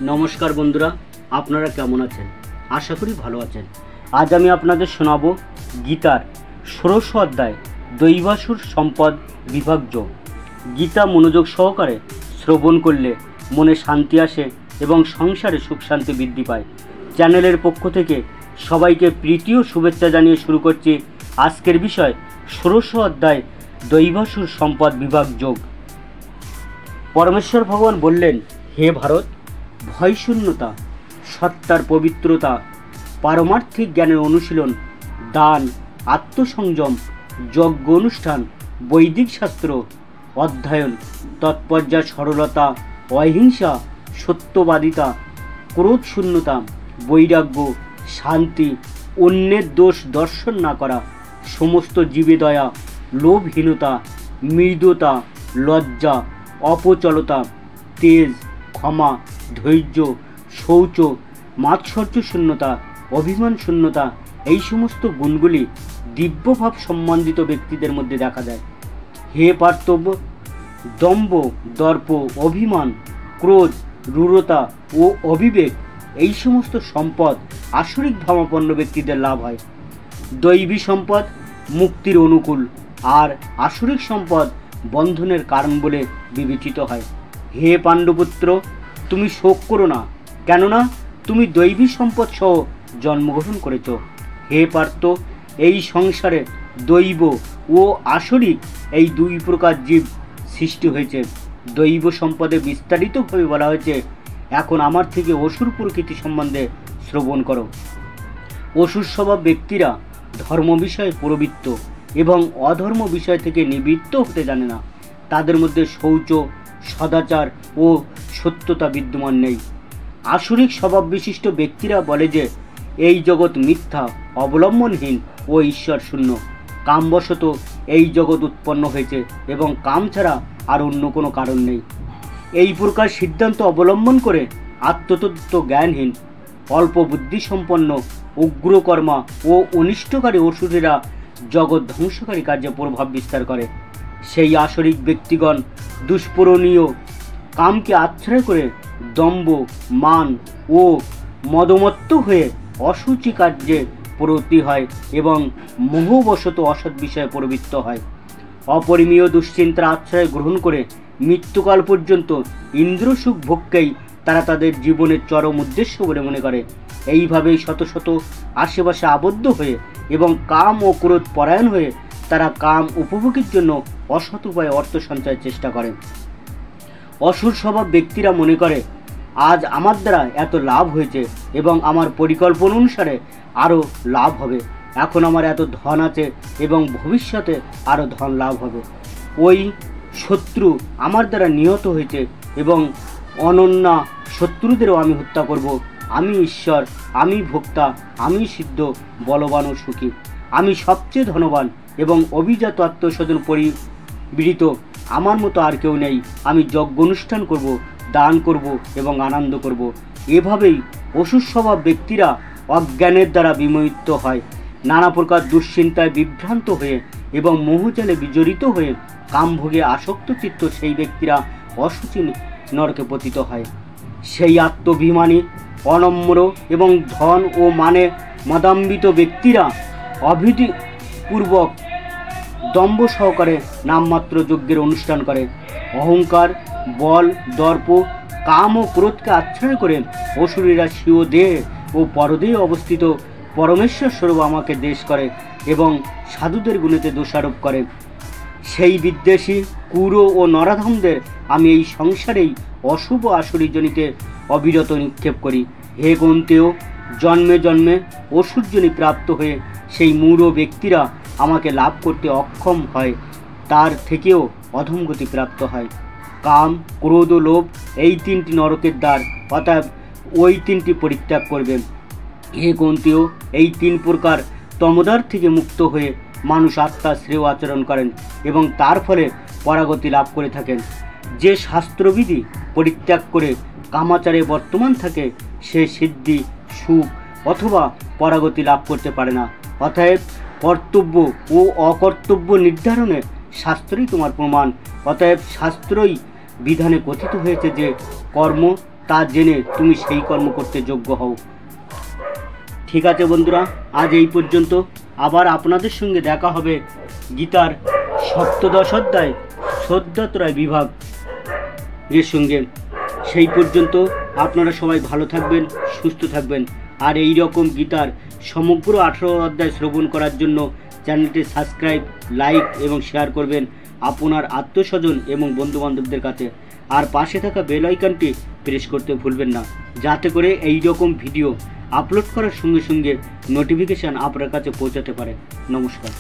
নমস্কার বন্ধুরা, আপনারা কেমন আছেন? আশা করি ভালো আছেন। আজ আমি আপনাদের শোনাবো গীতার ১৬শ অধ্যায় দৈবাসুর সম্পদ বিভাগযোগ। গীতা মনোযোগ সহকারে শ্রবণ করলে মনে শান্তি আসে এবং সংসারে সুখ শান্তি বৃদ্ধি পায়। চ্যানেলের পক্ষ থেকে সবাইকে প্রীতি ও শুভেচ্ছা জানিয়ে শুরু করছি আজকের বিষয় ১৬শ অধ্যায় দৈবাসুর সম্পদ বিভাগযোগ। পরমেশ্বর ভগবান বললেন, হে ভারত, ভয়শূন্যতা, সত্তার পবিত্রতা, পারমার্থিক জ্ঞানের অনুশীলন, দান, আত্মসংযম, যজ্ঞ অনুষ্ঠান, বৈদিক শাস্ত্র অধ্যয়ন, তৎপর্যা সরলতা, অহিংসা, সত্যবাদিতা, ক্রোধশূন্যতা, বৈরাগ্য, শান্তি, অন্যের দোষ দর্শন না করা, সমস্ত জীবে দয়া, লোভহীনতা, মৃদুতা, লজ্জা, অপচলতা, তেজ, ক্ষমা, ধৈর্য, শৌচ, মাৎসর্য শূন্যতা, অভিমান শূন্যতা, এই সমস্ত গুণগুলি দিব্যভাব সম্বন্ধিত ব্যক্তিদের মধ্যে দেখা যায়। হে পার্থব্য, দম্ভ, দর্প, অভিমান, ক্রোধ, রূঢ়তা ও অবিবেক, এই সমস্ত সম্পদ আসরিক ভাবাপন্ন ব্যক্তিদের লাভ হয়। দৈবী সম্পদ মুক্তির অনুকূল, আর আসরিক সম্পদ বন্ধনের কারণ বলে বিবেচিত হয়। হে পাণ্ডুপুত্র, তুমি শোক করো না, কেননা তুমি দৈবী সম্পদ সহ জন্মগ্রহণ করেছ। হে পার্থ, এই সংসারে দৈব ও আসরিক এই দুই প্রকার জীব সৃষ্টি হয়েছে। দৈব সম্পদে বিস্তারিতভাবে বলা হয়েছে, এখন আমার থেকে অসুর প্রকৃতি সম্বন্ধে শ্রবণ করো। অসুর স্বভাব ব্যক্তিরা ধর্ম বিষয়ে প্রবৃত্ত এবং অধর্ম বিষয় থেকে নিবৃত্ত হতে জানে না। তাদের মধ্যে শৌচ, সদাচার ও সত্যতা বিদ্যমান নেই। আসরিক স্বভাব বিশিষ্ট ব্যক্তিরা বলে যে এই জগৎ মিথ্যা, অবলম্বনহীন ও ঈশ্বর শূন্য। কামবশত এই জগৎ উৎপন্ন হয়েছে এবং কাম ছাড়া আর অন্য কোনো কারণ নেই। এই প্রকার সিদ্ধান্ত অবলম্বন করে আত্মতত্ত্ব জ্ঞানহীন, অল্প বুদ্ধিসম্পন্ন, উগ্রকর্মা ও অনিষ্টকারী অসুরেরা জগৎ ধ্বংসকারী কার্যে প্রভাব বিস্তার করে। সেই আসরিক ব্যক্তিগণ দুষ্পূরণীয় কামকে আশ্রয় করে দম্ভ, মান ও মদমত্ত হয়ে অসুচি কার্যে প্রবৃত্তি হয় এবং মোহবশত অসৎ বিষয়ে প্রবৃত্ত হয়। অপরিমেয় দুশ্চিন্তার আশ্রয় গ্রহণ করে মৃত্যুকাল পর্যন্ত ইন্দ্রসুখ ভোগকেই তারা তাদের জীবনের চরম উদ্দেশ্য বলে মনে করে। এইভাবেই শত শত আশেপাশে আবদ্ধ হয়ে এবং কাম ও ক্রোধ পরায়ণ হয়ে তারা কাম উপভোগের জন্য অসৎ উপায়ে অর্থ সঞ্চয়ের চেষ্টা করে। অসুর স্বভাব ব্যক্তিরা মনে করে, আজ আমার দ্বারা এত লাভ হয়েছে এবং আমার পরিকল্পনা অনুসারে আরও লাভ হবে। এখন আমার এত ধন আছে এবং ভবিষ্যতে আরও ধন লাভ হবে। ওই শত্রু আমার দ্বারা নিহত হয়েছে এবং অনন্যা শত্রুদেরও আমি হত্যা করব। আমি ঈশ্বর, আমি ভোক্তা, আমি সিদ্ধ, বলবান ও সুখী। আমি সবচেয়ে ধনবান এবং অভিজাত আত্মস্বজন পরিবৃত, আমার মতো আর কেউ নেই। আমি যজ্ঞ অনুষ্ঠান করব, দান করব এবং আনন্দ করব। এভাবেই অসুর স্বভাব ব্যক্তিরা অজ্ঞানের দ্বারা বিমোহিত হয়, নানা প্রকার দুশ্চিন্তায় বিভ্রান্ত হয়ে এবং মোহজালে বিজড়িত হয়ে কামভোগে আসক্ত চিত্ত সেই ব্যক্তিরা অসুচি নরকে পতিত হয়। সেই আত্মাভিমানী, অনম্র এবং ধন ও মানে মদাম্বিত ব্যক্তিরা অবিধিপূর্বক দম্ভ সহকারে নামমাত্র যজ্ঞের অনুষ্ঠান করে। অহংকার, বল, দর্প, কাম ও ক্রোধকে আশ্রয় করে অসুরীরা স্বীয় দেহে ও পরদেহে অবস্থিত পরমেশ্বর স্বরূপ আমাকে দেশ করে এবং সাধুদের গুণেতে দোষারোপ করে। সেই বিদ্বেষী, কুরু ও নরাধমদের আমি এই সংসারেই অশুভ আসুরিজনিতে অবিরত নিক্ষেপ করি। হে কুন্তেয়, জন্মে জন্মে অসুরজনি প্রাপ্ত হয়ে সেই মূঢ় ব্যক্তিরা আমাকে লাভ করতে অক্ষম হয়, তার থেকেও অধমগতি প্রাপ্ত হয়। কাম, ক্রোধ ও লোভ এই তিনটি নরকের দ্বার, অতএব ওই তিনটি পরিত্যাগ করবেন। হে কুন্তেয়, এই তিন প্রকার তমোদার থেকে মুক্ত হয়ে মানুষ আত্মার শ্রেয় আচরণ করেন এবং তার ফলে পরাগতি লাভ করে থাকেন। যে শাস্ত্রবিধি পরিত্যাগ করে কামাচারে বর্তমান থাকে সে সিদ্ধি, সুখ অথবা পরাগতি লাভ করতে পারে না। অতএব কর্তব্য ও অকর্তব্য নির্ধারণে শাস্ত্রই তোমার প্রমাণ। অতএব শাস্ত্রই বিধানে কথিত হয়েছে যে কর্ম তা জেনে তুমি সেই কর্ম করতে যোগ্য হও। ঠিক আছে বন্ধুরা, আজ এই পর্যন্ত। আবার আপনাদের সঙ্গে দেখা হবে গীতার সপ্তদশ অধ্যায় শ্রদ্ধাত্রয় বিভাগ এর সঙ্গে। সেই পর্যন্ত আপনারা সবাই ভালো থাকবেন, সুস্থ থাকবেন। আর এই রকম গীতার সমগ্র 18 অধ্যায় শ্রবণ করার জন্য চ্যানেলটি সাবস্ক্রাইব, লাইক এবং শেয়ার করবেন আপনার আত্মস্বজন এবং বন্ধুবান্ধবদের কাছে। আর পাশে থাকা বেল আইকনটি প্রেস করতে ভুলবেন না, যাতে করে এই রকম ভিডিও আপলোড করার সঙ্গে সঙ্গে নোটিফিকেশান আপনার কাছে পৌঁছাতে পারে। নমস্কার।